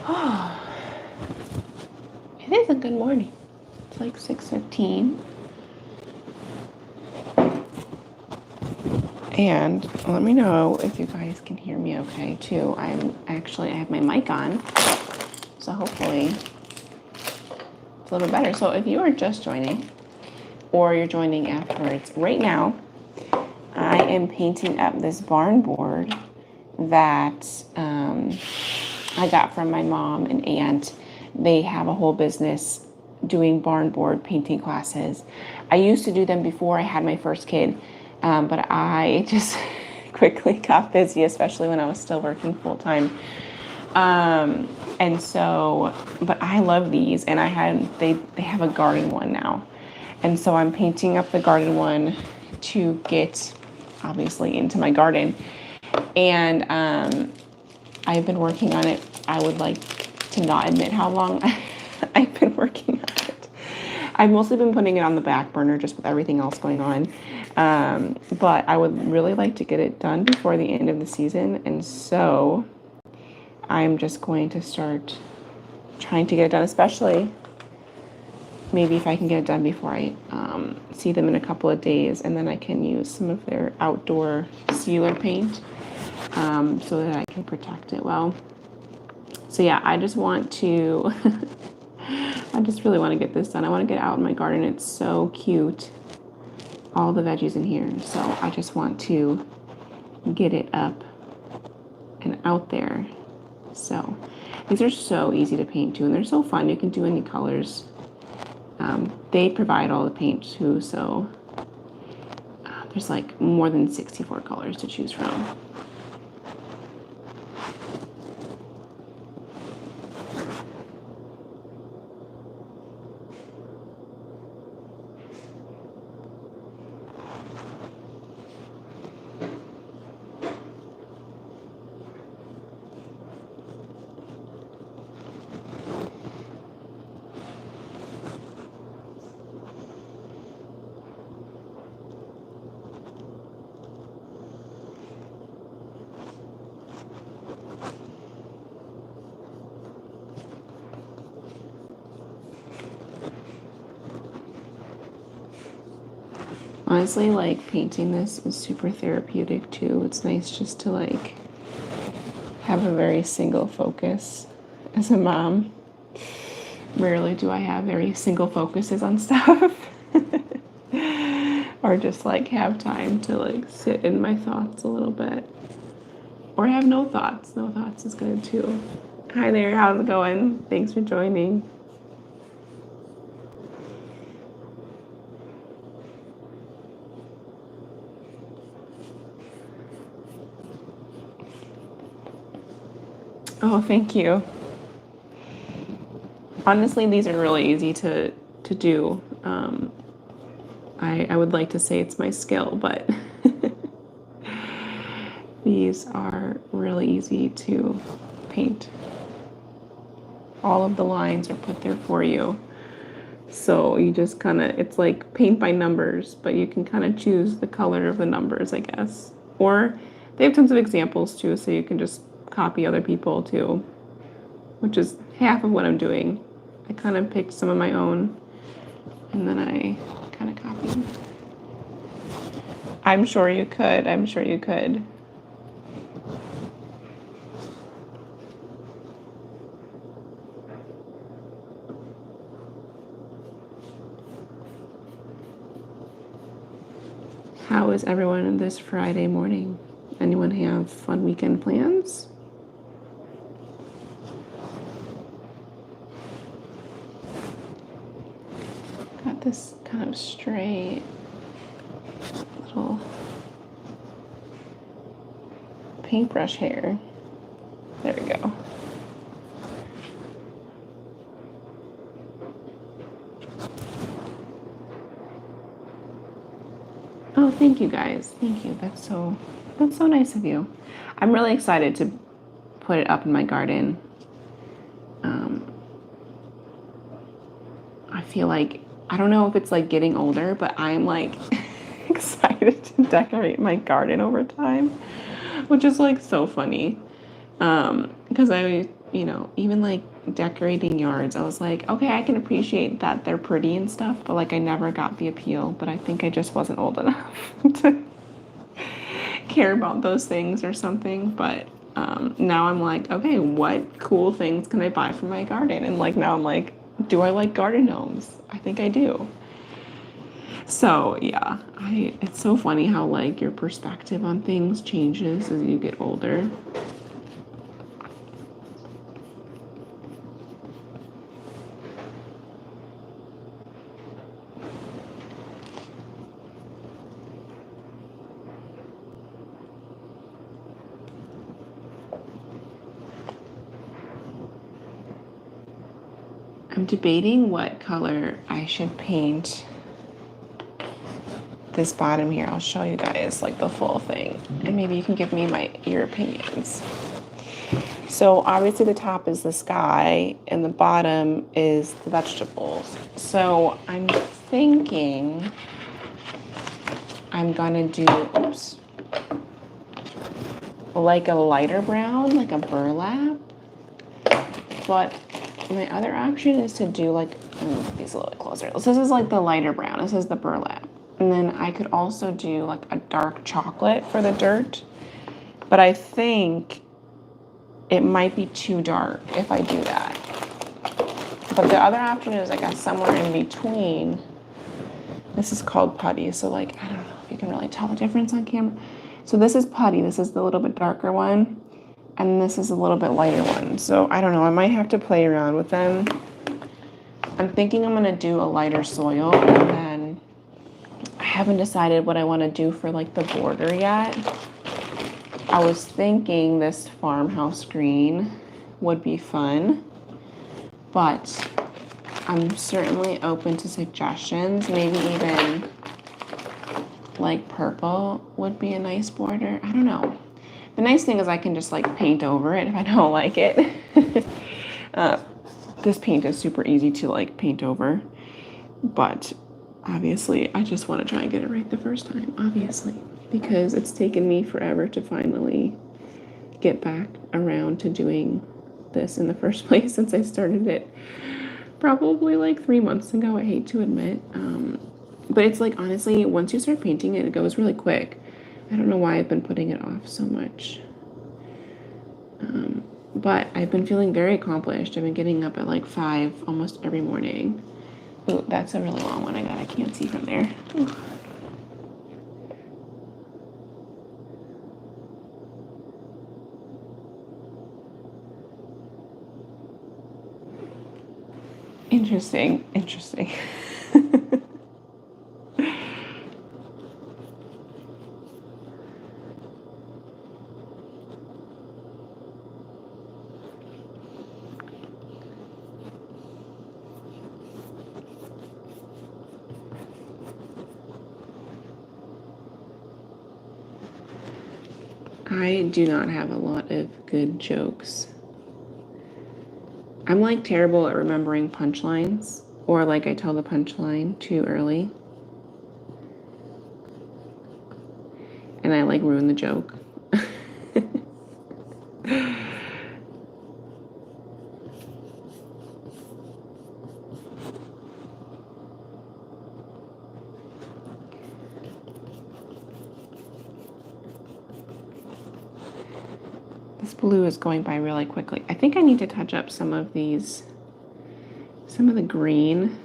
Oh, it is a good morning. It's like 6:15. And let me know if you guys can hear me okay too. I have my mic on, so hopefully it's a little bit better. So if you are just joining or you're joining afterwards, right now I am painting up this barn board that I got from my mom and aunt. They have a whole business doing barn board painting classes. I used to do them before I had my first kid, but I just quickly got busy, especially when I was still working full time. And so, but I love these, and they have a garden one now, and so I'm painting up the garden one to get obviously into my garden, and I've been working on it. I would like to not admit how long I've been working on it. I've mostly been putting it on the back burner just with everything else going on. But I would really like to get it done before the end of the season. And so I'm just going to start trying to get it done, especially maybe if I can get it done before I see them in a couple of days. And then I can use some of their outdoor sealer paint so that I can protect it well. So yeah, I just want to, I just really want to get this done. I want to get out in my garden. It's so cute. All the veggies in here. So I just want to get it up and out there. So these are so easy to paint too, and they're so fun. You can do any colors. They provide all the paint too, so there's like more than 64 colors to choose from. Honestly, like painting this is super therapeutic too. It's nice just to like have a very single focus. As a mom, rarely do I have very single focuses on stuff. Or just like have time to like sit in my thoughts a little bit. Or have no thoughts. No thoughts is good too. Hi there, how's it going? Thanks for joining. Oh, thank you. Honestly, these are really easy to do. I would like to say it's my skill, but these are really easy to paint. All of the lines are put there for you. So you just kind of, it's like paint by numbers, but you can kind of choose the color of the numbers, I guess. Or they have tons of examples too, so you can just copy other people too, which is half of what I'm doing. I kind of picked some of my own and then I kind of copied. I'm sure you could. I'm sure you could. How is everyone this Friday morning? Anyone have fun weekend plans? Got this kind of straight little paintbrush hair. There we go. Oh, thank you guys. Thank you. That's so nice of you. I'm really excited to put it up in my garden. I feel like, I don't know if it's like getting older, but I'm like excited to decorate my garden over time, which is like so funny. Because you know, even like decorating yards, I was like, okay, I can appreciate that they're pretty and stuff, but like I never got the appeal. But I think I just wasn't old enough to care about those things or something. But now I'm like, okay, what cool things can I buy for my garden? And like now I'm like, do I like garden gnomes? I think I do. So yeah, it's so funny how like your perspective on things changes as you get older. I'm debating what color I should paint this bottom here. I'll show you guys like the full thing, and maybe you can give me your opinions. So obviously the top is the sky and the bottom is the vegetables. So I'm thinking I'm gonna do, oops, like a lighter brown, like a burlap. But my other option is to do like, these a little bit closer. So this is like the lighter brown. This is the burlap. And then I could also do like a dark chocolate for the dirt. But I think it might be too dark if I do that. But the other option is, I guess, somewhere in between. This is called putty. So like, I don't know if you can really tell the difference on camera. So this is putty. This is the little bit darker one. And this is a little bit lighter one. So I don't know. I might have to play around with them. I'm thinking I'm going to do a lighter soil. And then I haven't decided what I want to do for like the border yet. I was thinking this farmhouse green would be fun, but I'm certainly open to suggestions. Maybe even like purple would be a nice border. I don't know. The nice thing is I can just like paint over it if I don't like it. This paint is super easy to like paint over, but obviously I just want to try and get it right the first time, obviously, because it's taken me forever to finally get back around to doing this in the first place since I started it probably like 3 months ago. I hate to admit. But it's like, honestly, once you start painting it, it goes really quick. I don't know why I've been putting it off so much. But I've been feeling very accomplished. I've been getting up at like 5 almost every morning. Ooh, that's a really long one I can't see from there. Ooh. Interesting. I do not have a lot of good jokes. I'm like terrible at remembering punchlines, or like I tell the punchline too early. And I like ruin the joke. This blue is going by really quickly. I think I need to touch up some of these, some of the green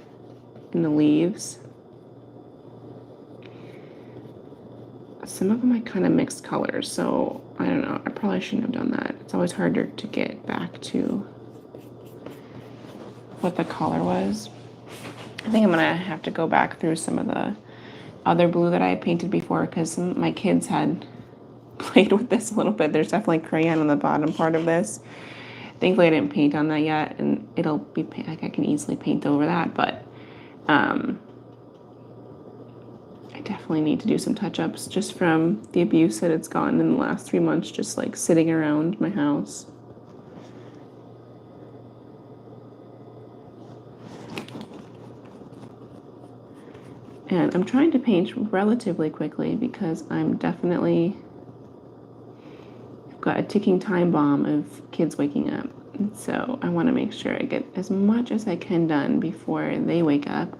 in the leaves. Some of them I kind of mixed colors, so I don't know. I probably shouldn't have done that. It's always harder to get back to what the color was. I think I'm gonna have to go back through some of the other blue that I painted before, because my kids had played with this a little bit. There's definitely crayon on the bottom part of this. Thankfully I didn't paint on that yet, and it'll be like I can easily paint over that, but I definitely need to do some touch-ups just from the abuse that it's gotten in the last 3 months, just like sitting around my house. And I'm trying to paint relatively quickly because I'm definitely got a ticking time bomb of kids waking up. And so I want to make sure I get as much as I can done before they wake up.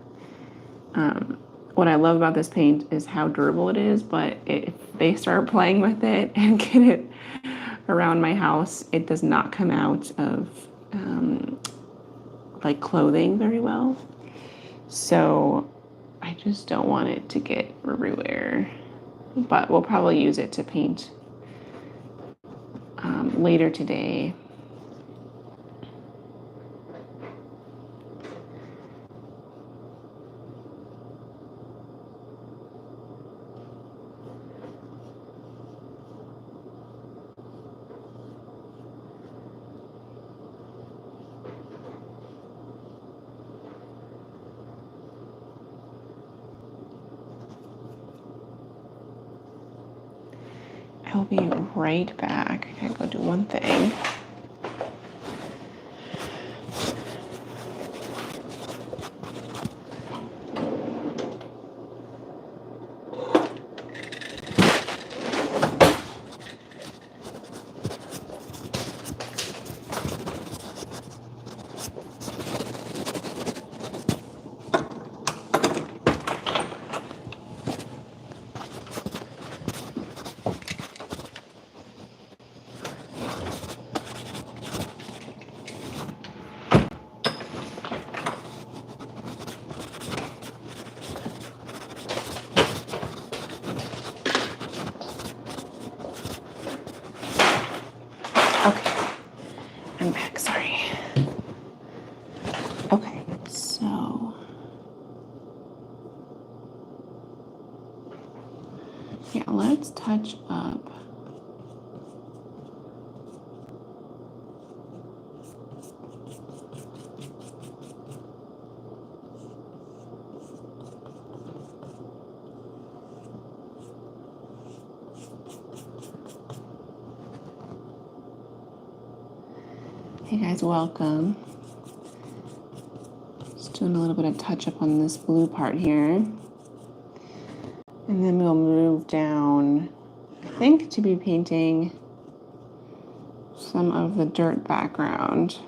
What I love about this paint is how durable it is, but if they start playing with it and get it around my house, it does not come out of like clothing very well. So I just don't want it to get everywhere. But we'll probably use it to paint later today. I'll be right back. I gotta go do one thing. Okay, I'm back, sorry. Okay, so yeah, let's touch up. Hey guys, welcome. Just doing a little bit of touch up on this blue part here. And then we'll move down, I think, to be painting some of the dirt background.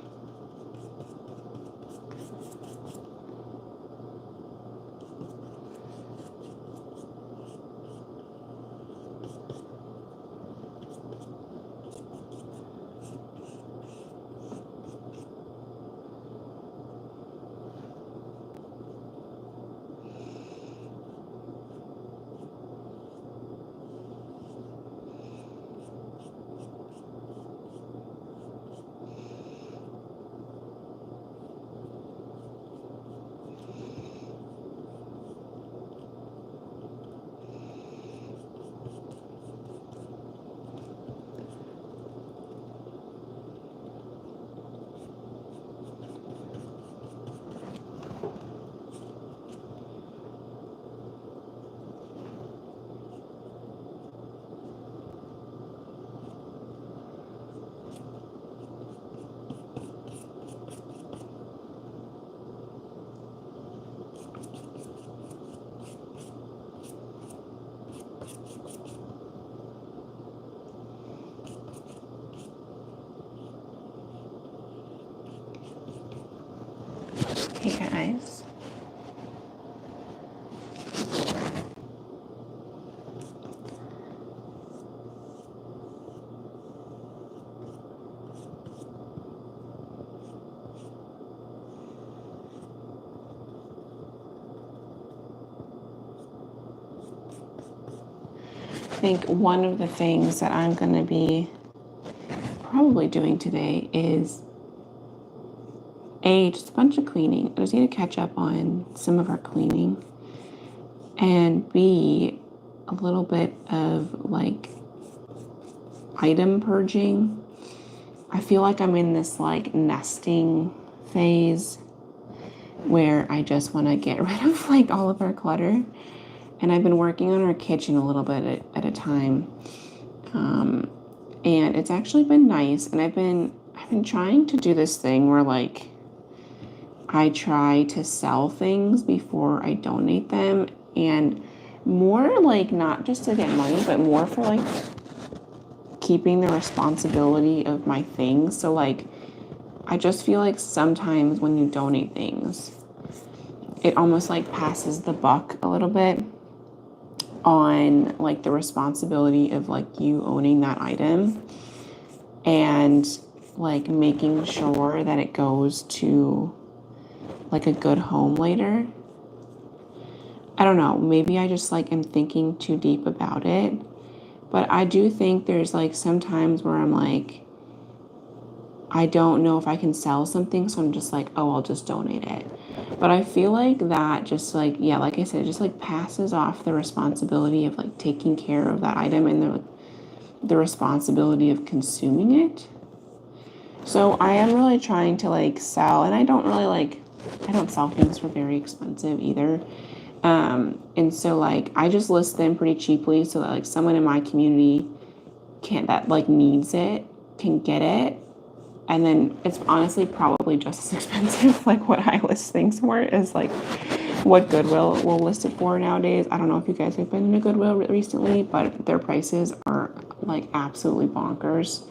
Hey guys. I think one of the things that I'm going to be probably doing today is just a bunch of cleaning. I just need to catch up on some of our cleaning, and B, a little bit of like item purging. I feel like I'm in this like nesting phase where I just want to get rid of like all of our clutter. And I've been working on our kitchen a little bit at a time. And it's actually been nice. And I've been trying to do this thing where like I try to sell things before I donate them, and more like not just to get money, but more for like keeping the responsibility of my things. So like I just feel like sometimes when you donate things, it almost like passes the buck a little bit on like the responsibility of like you owning that item and like making sure that it goes to like a good home later. I don't know, maybe I just like am thinking too deep about it, but I do think there's like some times where I'm like, I don't know if I can sell something, so I'm just like, oh, I'll just donate it. But I feel like that just like, yeah, like I said, it just like passes off the responsibility of like taking care of that item and the responsibility of consuming it. So I am really trying to like sell, and I don't really like, I don't sell things for very expensive either. And so like I just list them pretty cheaply so that like someone in my community that like needs it can get it. And then it's honestly probably just as expensive, like what I list things for is like what Goodwill will list it for nowadays. I don't know if you guys have been to Goodwill recently, but their prices are like absolutely bonkers.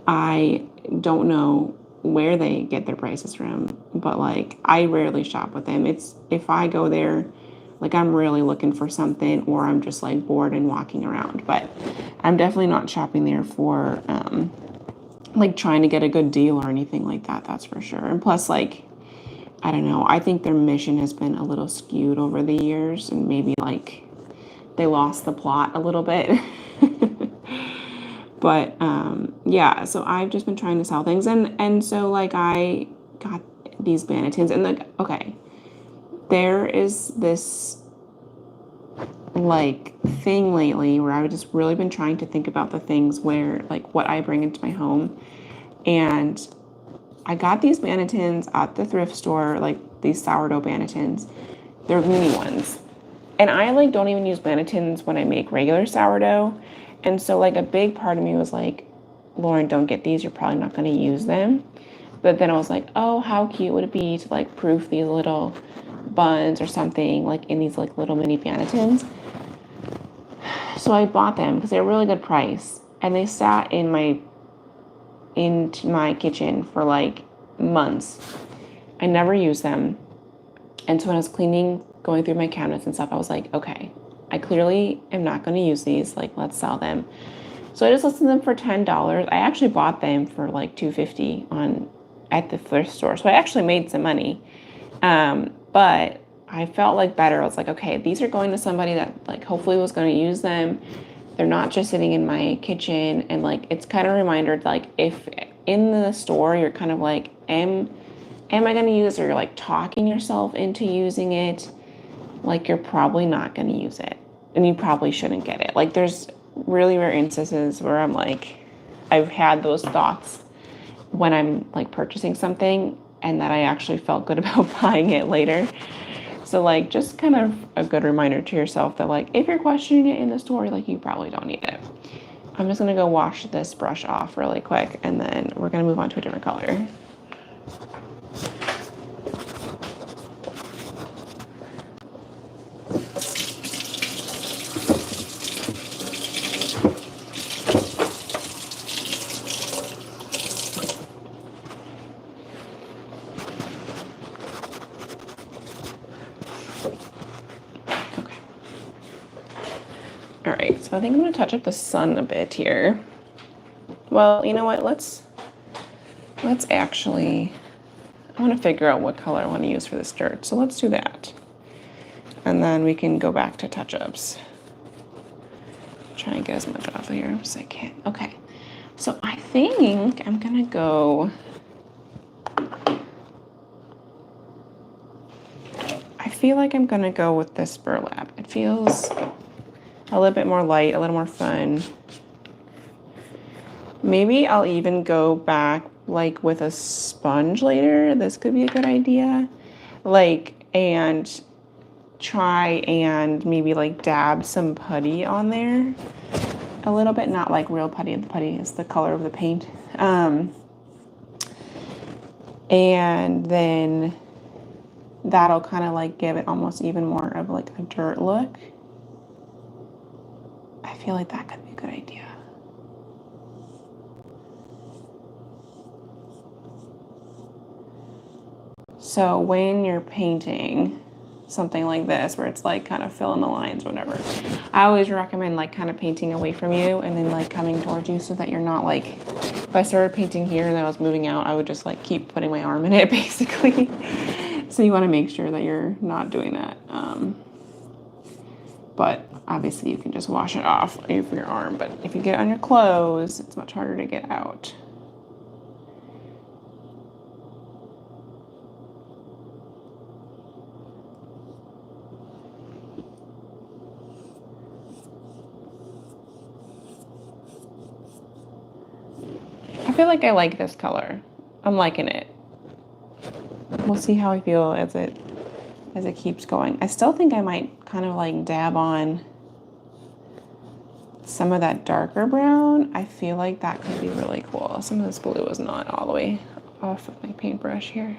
I don't know where they get their prices from, but like I rarely shop with them. It's if I go there, like I'm really looking for something or I'm just like bored and walking around, but I'm definitely not shopping there for like trying to get a good deal or anything like that, that's for sure. And plus, like, I don't know, I think their mission has been a little skewed over the years and maybe like they lost the plot a little bit. But yeah, so I've just been trying to sell things and so like I got these Bannettons and like okay, there is this like thing lately where I've just really been trying to think about the things where like what I bring into my home. And I got these Bannettons at the thrift store, like these sourdough Bannettons. They're mini ones. And I like don't even use Bannettons when I make regular sourdough. And so like a big part of me was like, Lauren, don't get these. You're probably not going to use them. But then I was like, oh, how cute would it be to like proof these little buns or something like in these like little mini Bannettons. So I bought them because they're a really good price. And they sat into my kitchen for like months. I never used them. And so when I was cleaning, going through my cabinets and stuff, I was like, okay, I clearly am not going to use these. Like, let's sell them. So I just listed them for $10. I actually bought them for like $2.50 at the thrift store. So I actually made some money. But I felt like better. I was like, okay, these are going to somebody that like hopefully was going to use them. They're not just sitting in my kitchen. And like it's kind of a reminder like if in the store you're kind of like, am I going to use this, or you're like talking yourself into using it, like you're probably not going to use it and you probably shouldn't get it. Like there's really rare instances where I'm like, I've had those thoughts when I'm like purchasing something and that I actually felt good about buying it later. So like just kind of a good reminder to yourself that like if you're questioning it in the store, like you probably don't need it. I'm just gonna go wash this brush off really quick and then we're gonna move on to a different color. All right, so I think I'm gonna touch up the sun a bit here. Well, you know what, let's actually, I wanna figure out what color I wanna use for this dirt. So let's do that. And then we can go back to touch-ups. Try and get as much off of here as I can. Okay, so I think I'm gonna go, I feel like I'm gonna go with this burlap. It feels a little bit more light, a little more fun. Maybe I'll even go back like with a sponge later. This could be a good idea. Like, and try and maybe like dab some putty on there a little bit, not like real putty. The putty is the color of the paint. And then that'll kind of like give it almost even more of like a dirt look. I feel like that could be a good idea. So when you're painting something like this, where it's like kind of fill in the lines or whatever, I always recommend like kind of painting away from you and then like coming towards you so that you're not like, if I started painting here and then I was moving out, I would just like keep putting my arm in it basically. So you want to make sure that you're not doing that. But obviously you can just wash it off for your arm, but if you get it on your clothes, it's much harder to get out. I feel like I like this color. I'm liking it. We'll see how I feel as it keeps going. I still think I might kind of like dab on some of that darker brown. I feel like that could be really cool. Some of this blue is not all the way off of my paintbrush here.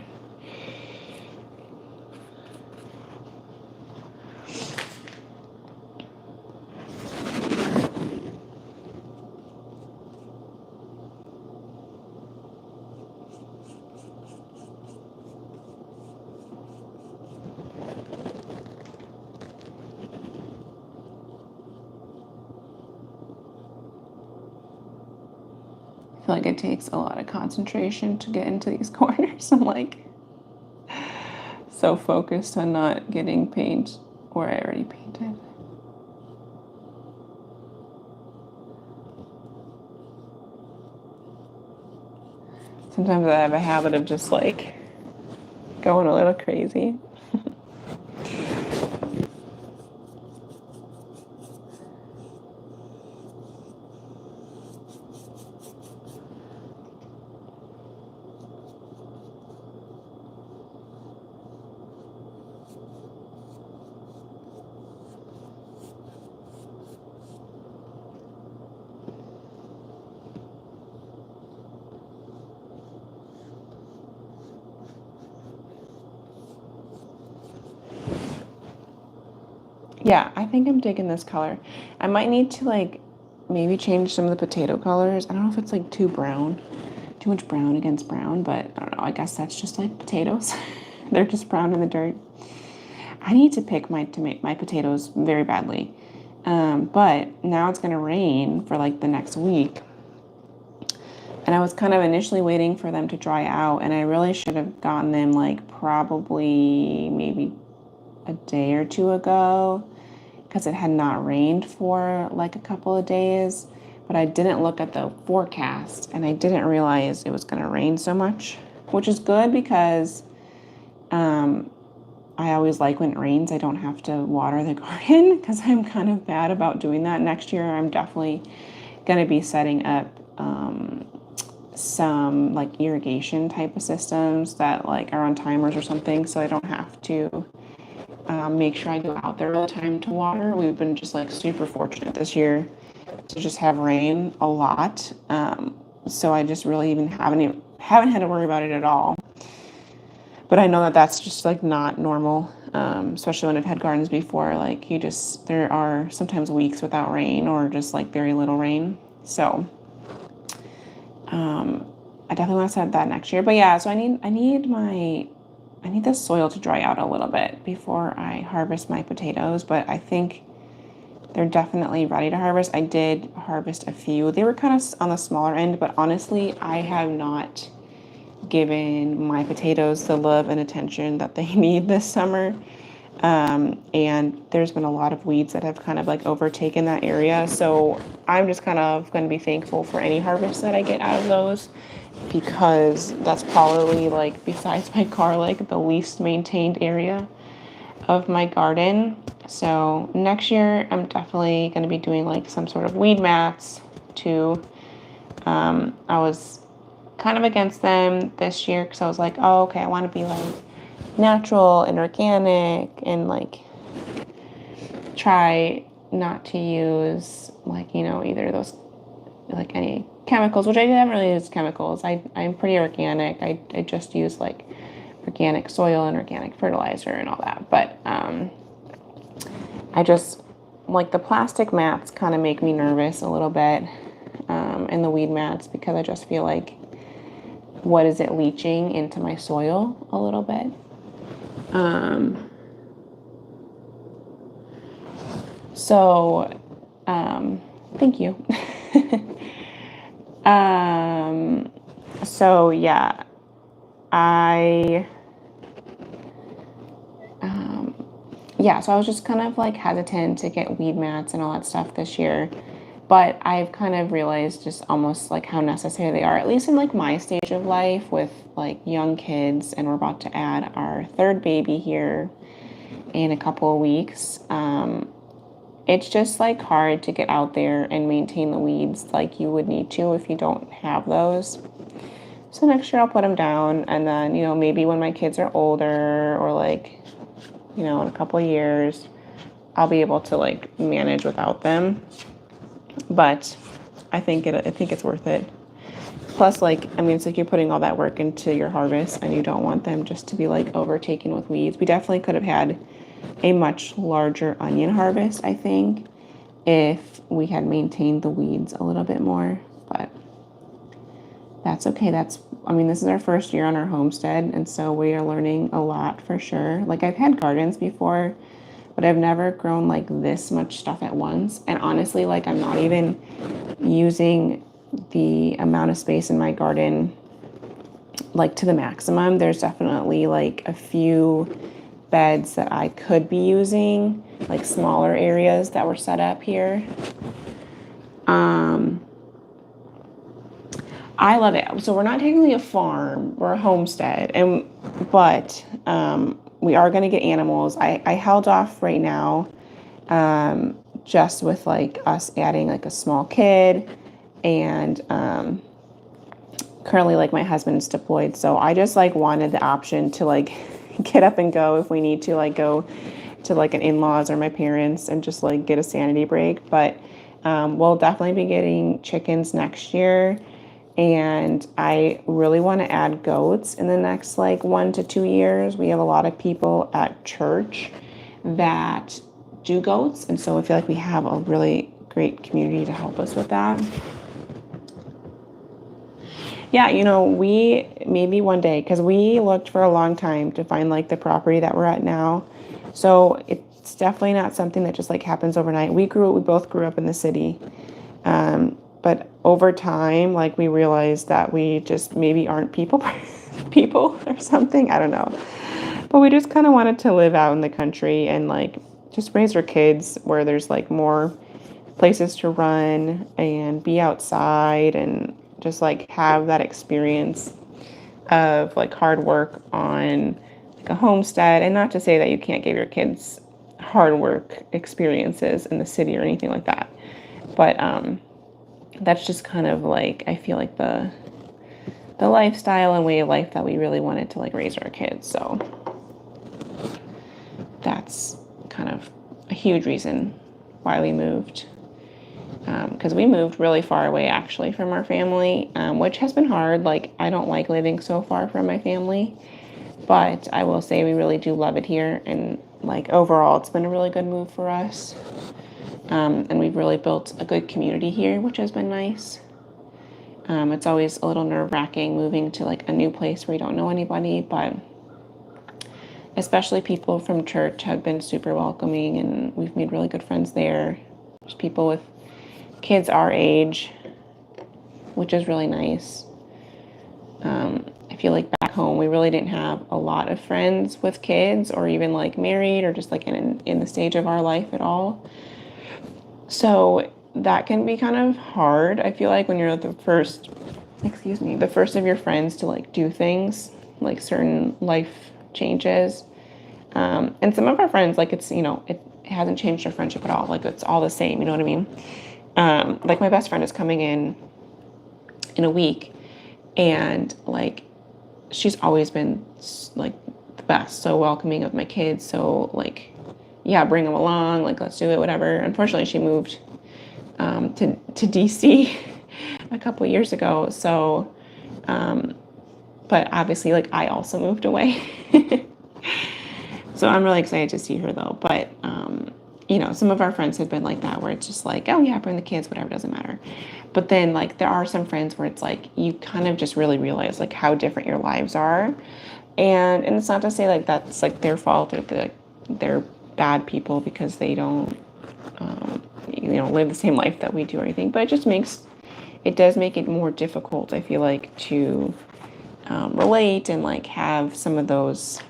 I feel like it takes a lot of concentration to get into these corners. I'm like so focused on not getting paint where I already painted. Sometimes I have a habit of just like going a little crazy. Yeah, I think I'm digging this color. I might need to like maybe change some of the potato colors. I don't know if it's like too brown, too much brown against brown, but I don't know. I guess that's just like potatoes. They're just brown in the dirt. I need to pick my potatoes very badly. But now it's gonna rain for like the next week. And I was kind of initially waiting for them to dry out, and I really should have gotten them like probably maybe a day or two ago, because it had not rained for like a couple of days. But I didn't look at the forecast and I didn't realize it was going to rain so much, which is good because I always like when it rains. I don't have to water the garden because I'm kind of bad about doing that. Next year, I'm definitely going to be setting up some like irrigation type of systems that like are on timers or something, so I don't have to make sure I go out there all the time to water. We've been just like super fortunate this year to just have rain a lot. So I just really even haven't had to worry about it at all. But I know that that's just like not normal, especially when I've had gardens before. Like there are sometimes weeks without rain or just like very little rain. So I definitely want to set that next year. But yeah, so I need the soil to dry out a little bit before I harvest my potatoes, but I think they're definitely ready to harvest. I did harvest a few. They were kind of on the smaller end, but honestly, I have not given my potatoes the love and attention that they need this summer. And there's been a lot of weeds that have kind of like overtaken that area. So I'm just kind of going to be thankful for any harvest that I get out of those, because that's probably like, besides my car, like the least maintained area of my garden. So next year I'm definitely going to be doing like some sort of weed mats too. I was kind of against them this year because I was like, oh, okay, I want to be like natural and organic and like try not to use like, either those like any chemicals, which I haven't really used chemicals. I'm pretty organic. I just use like organic soil and organic fertilizer and all that. But I just like the plastic mats kind of make me nervous a little bit, and the weed mats, because I just feel like what is it leaching into my soil a little bit. Thank you. So yeah, so I was just kind of like hesitant to get weed mats and all that stuff this year, but I've kind of realized just almost like how necessary they are, at least in like my stage of life with like young kids, and we're about to add our third baby here in a couple of weeks. It's just like hard to get out there and maintain the weeds like you would need to if you don't have those. So next year I'll put them down, and then, maybe when my kids are older, or like, in a couple of years, I'll be able to like manage without them. But I think it's worth it. Plus, like, I mean, it's like you're putting all that work into your harvest, and you don't want them just to be like overtaken with weeds. We definitely could have had a much larger onion harvest, I think, if we had maintained the weeds a little bit more, but that's okay. This is our first year on our homestead, and so we are learning a lot for sure. Like, I've had gardens before, but I've never grown like this much stuff at once. And honestly, like, I'm not even using the amount of space in my garden like to the maximum. There's definitely like a few beds that I could be using, like smaller areas that were set up here. I love it. So we're not technically a farm, we're a homestead, but we are going to get animals. I held off right now, just with like us adding like a small kid, and currently like my husband's deployed, so I just like wanted the option to like get up and go if we need to, like go to like an in-laws or my parents and just like get a sanity break. But we'll definitely be getting chickens next year, and I really want to add goats in the next like 1 to 2 years. We have a lot of people at church that do goats, and so I feel like we have a really great community to help us with that. Yeah, we maybe one day, because we looked for a long time to find like the property that we're at now. So it's definitely not something that just like happens overnight. We both grew up in the city. But over time, like, we realized that we just maybe aren't people or something. I don't know. But we just kind of wanted to live out in the country and like just raise our kids where there's like more places to run and be outside, and just like have that experience of like hard work on like a homestead. And not to say that you can't give your kids hard work experiences in the city or anything like that, but that's just kind of like, I feel like the lifestyle and way of life that we really wanted to like raise our kids. So that's kind of a huge reason why we moved. Because we moved really far away actually from our family, which has been hard. Like, I don't like living so far from my family, but I will say we really do love it here, and like overall it's been a really good move for us. And we've really built a good community here, which has been nice. It's always a little nerve-wracking moving to like a new place where you don't know anybody, but especially people from church have been super welcoming, and we've made really good friends there. There's people with kids our age, which is really nice. I feel like back home we really didn't have a lot of friends with kids, or even like married, or just like in the stage of our life at all. So that can be kind of hard, I feel like, when you're the first of your friends to like do things, like certain life changes. And some of our friends, like, it's, it hasn't changed our friendship at all. Like, it's all the same, you know what I mean? Like, my best friend is coming in a week, and like, she's always been like the best, so welcoming of my kids. So like, yeah, bring them along, like, let's do it, whatever. Unfortunately, she moved to DC a couple years ago. So, but obviously, like, I also moved away. So I'm really excited to see her though. But you know, some of our friends have been like that, where it's just like, oh yeah, bring the kids, whatever, doesn't matter. But then like there are some friends where it's like you kind of just really realize like how different your lives are. And it's not to say like that's like their fault or they're bad people because they don't you know, live the same life that we do or anything, but it does make it more difficult, I feel like, to relate and like have some of those,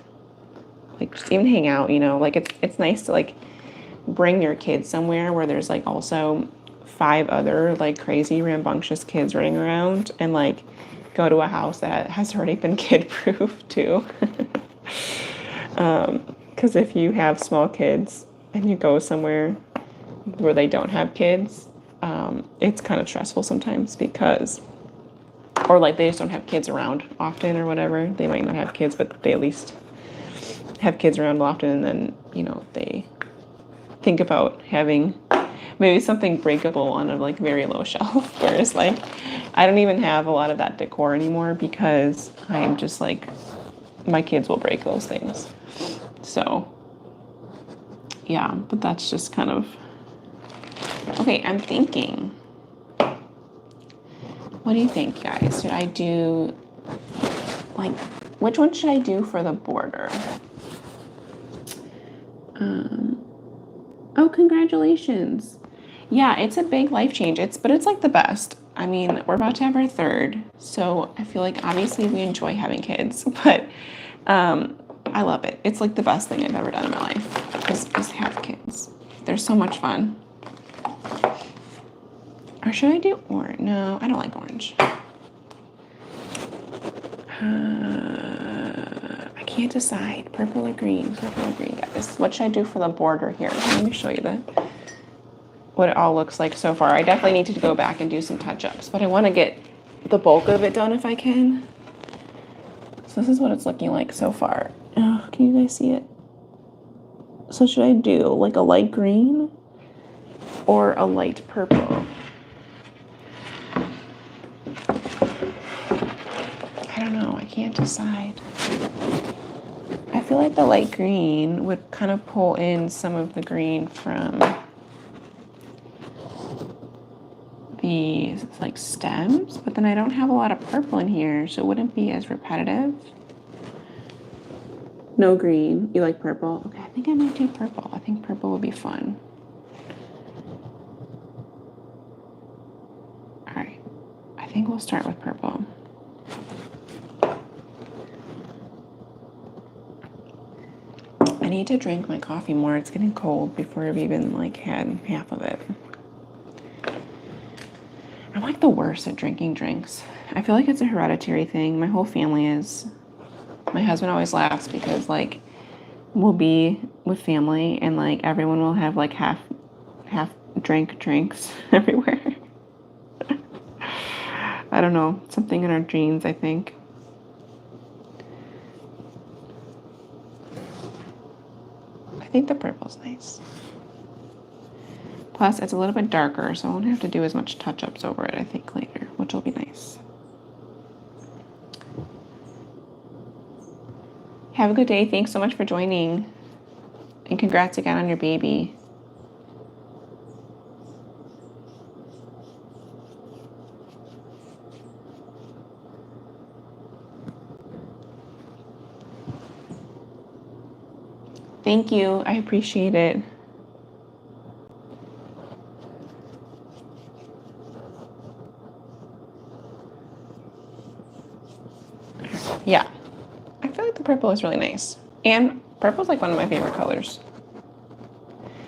like just even hang out, you know, like it's nice to like bring your kids somewhere where there's like also 5 other like crazy rambunctious kids running around, and like go to a house that has already been kid proof too. Because if you have small kids and you go somewhere where they don't have kids, it's kind of stressful sometimes because, or like they just don't have kids around often or whatever. They might not have kids, but they at least have kids around often, and then, you know, they think about having maybe something breakable on a like very low shelf. Whereas like I don't even have a lot of that decor anymore because I'm just like, my kids will break those things. So yeah, but that's just kind of, okay, I'm thinking, what do you think, guys? Should I do, like, which one should I do for the border? Oh, congratulations. Yeah, it's a big life change. But it's like the best. I mean, we're about to have our third, so I feel like obviously we enjoy having kids, but I love it. It's like the best thing I've ever done in my life is have kids. They're so much fun. Or should I do orange? No, I don't like orange. I can't decide. Purple or green? Purple or green, guys. What should I do for the border here? Let me show you what it all looks like so far. I definitely need to go back and do some touch-ups, but I want to get the bulk of it done if I can. So this is what it's looking like so far. Oh, can you guys see it? So should I do like a light green or a light purple? I don't know. I can't decide. I feel like the light green would kind of pull in some of the green from the like stems, but then I don't have a lot of purple in here, so it wouldn't be as repetitive. No green. You like purple? Okay, I think I might do purple. I think purple would be fun. All right. I think we'll start with purple. I need to drink my coffee more. It's getting cold before I've even like had half of it. I'm like the worst at drinking drinks. I feel like it's a hereditary thing. My whole family is. My husband always laughs because like we'll be with family and like everyone will have like half drinks everywhere. I don't know, something in our genes, I think. I think the purple's nice. Plus, it's a little bit darker, so I won't have to do as much touch-ups over it, I think, later, which will be nice. Have a good day. Thanks so much for joining. And congrats again on your baby. Thank you. I appreciate it. Yeah. I feel like the purple is really nice. And purple is like one of my favorite colors.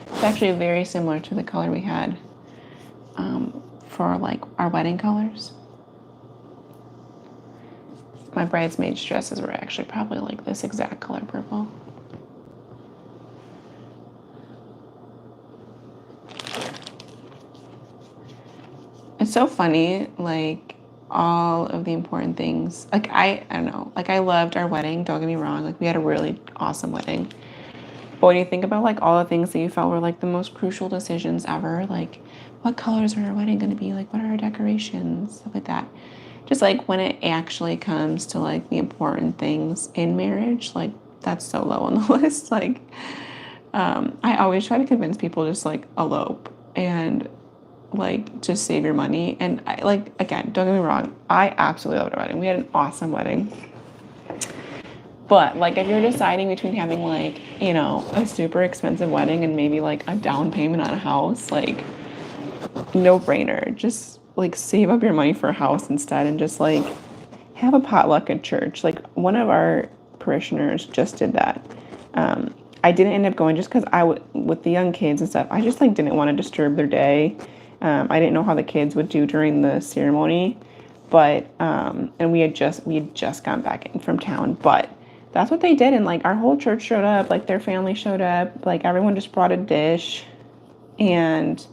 It's actually very similar to the color we had for like our wedding colors. My bridesmaids' dresses were actually probably like this exact color purple. It's so funny, like all of the important things. Like I don't know, like I loved our wedding, don't get me wrong, like we had a really awesome wedding. But when you think about like all the things that you felt were like the most crucial decisions ever, like what colors are our wedding going to be, like what are our decorations, stuff like that. Just like when it actually comes to like the important things in marriage, like that's so low on the list. Like I always try to convince people just like elope and like just save your money. And I like, again, don't get me wrong, I absolutely loved our wedding. We had an awesome wedding. But like if you're deciding between having like, you know, a super expensive wedding and maybe like a down payment on a house, like no brainer. Just like save up your money for a house instead and just like have a potluck at church. Like one of our parishioners just did that. I didn't end up going just because with the young kids and stuff, I just like didn't want to disturb their day. I didn't know how the kids would do during the ceremony, but and we had just gotten back in from town, but that's what they did. And like our whole church showed up, like their family showed up, like everyone just brought a dish, and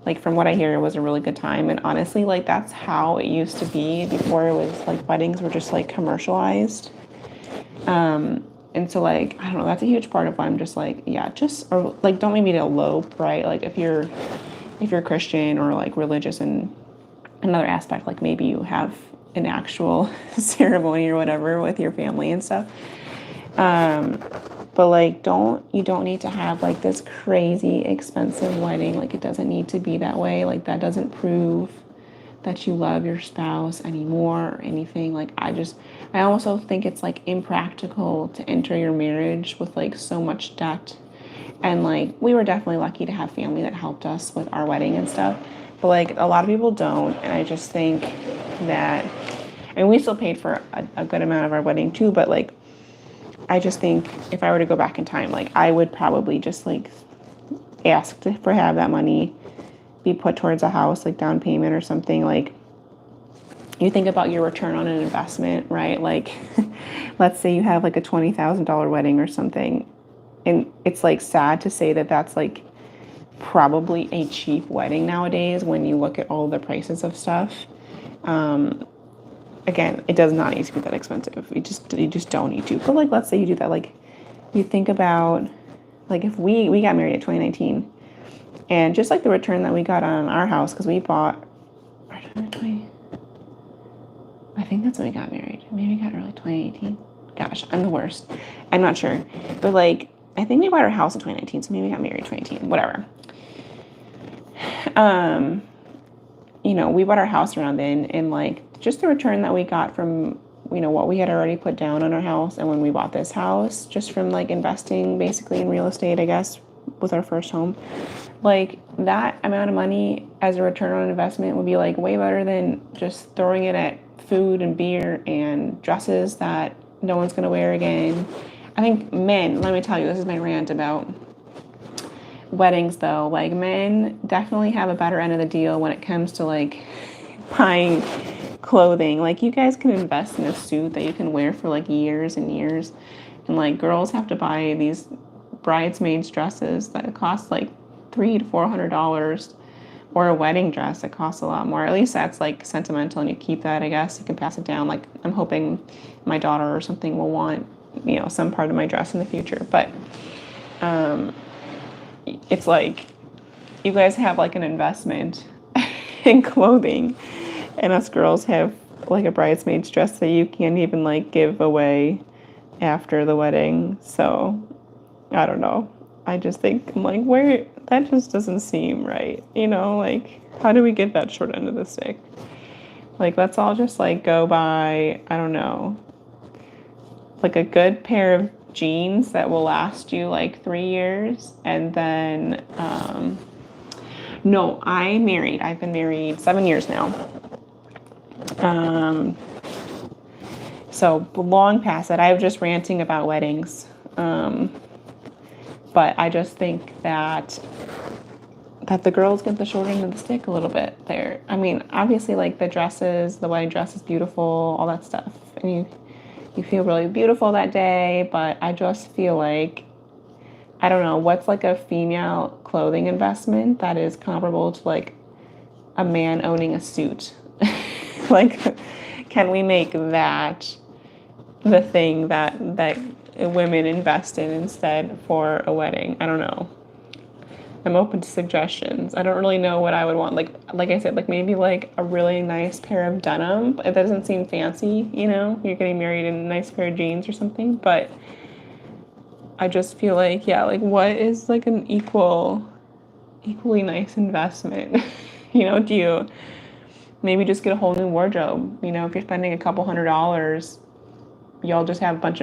like from what I hear, it was a really good time. And honestly, like that's how it used to be before it was like weddings were just like commercialized. And so like, I don't know, that's a huge part of why I'm just like, yeah, just, or like, don't make me to elope, right? Like if you're Christian or like religious in another aspect, like maybe you have an actual ceremony or whatever with your family and stuff. But like, you don't need to have like this crazy expensive wedding. Like it doesn't need to be that way. Like that doesn't prove that you love your spouse anymore or anything. Like I also think it's like impractical to enter your marriage with like so much debt. And like we were definitely lucky to have family that helped us with our wedding and stuff. But like a lot of people don't. And I just think that, and we still paid for a good amount of our wedding too, but like I just think if I were to go back in time, like I would probably just like ask for have that money be put towards a house, like down payment or something. Like you think about your return on an investment, right? Like let's say you have like a $20,000 wedding or something, and it's like sad to say that that's like probably a cheap wedding nowadays when you look at all the prices of stuff. Again, it does not need to be that expensive. You just don't need to. But like, let's say you do that. Like, you think about, like, if we got married in 2019, and just like the return that we got on our house, because we bought, I think that's when we got married. Maybe we got early 2018. Gosh, I'm the worst. I'm not sure, but like, I think we bought our house in 2019, so maybe we got married in 2018. Whatever. You know, we bought our house around then, and like just the return that we got from, you know, what we had already put down on our house and when we bought this house, just from like investing basically in real estate, I guess, with our first home, like that amount of money as a return on investment would be like way better than just throwing it at food and beer and dresses that no one's going to wear again. I think men, let me tell you, this is my rant about weddings though, like men definitely have a better end of the deal when it comes to like buying clothing. Like you guys can invest in a suit that you can wear for like years and years, and like girls have to buy these bridesmaids dresses that cost like $300 to $400, or a wedding dress that costs a lot more. At least that's like sentimental and you keep that, I guess you can pass it down. Like I'm hoping my daughter or something will want, you know, some part of my dress in the future. But it's like you guys have like an investment in clothing, and us girls have like a bridesmaid's dress that you can't even like give away after the wedding. So I don't know. I just think I'm like, where, that just doesn't seem right. You know, like how do we get that short end of the stick? Like let's all just like go buy, I don't know, like a good pair of jeans that will last you like 3 years. And then no, I've been married 7 years now. So long past it. I was just ranting about weddings. But I just think that the girls get the short end of the stick a little bit there. I mean, obviously like the wedding dress is beautiful, all that stuff. And you feel really beautiful that day, but I just feel like, I don't know, what's like a female clothing investment that is comparable to like a man owning a suit? Like, can we make that the thing that women invest in instead for a wedding? I don't know. I'm open to suggestions. I don't really know what I would want. Like I said, like maybe like a really nice pair of denim. It doesn't seem fancy, you know? You're getting married in a nice pair of jeans or something, but I just feel like, yeah, like what is like an equally nice investment? Do you maybe just get a whole new wardrobe? If you're spending a couple $100, y'all just have a bunch of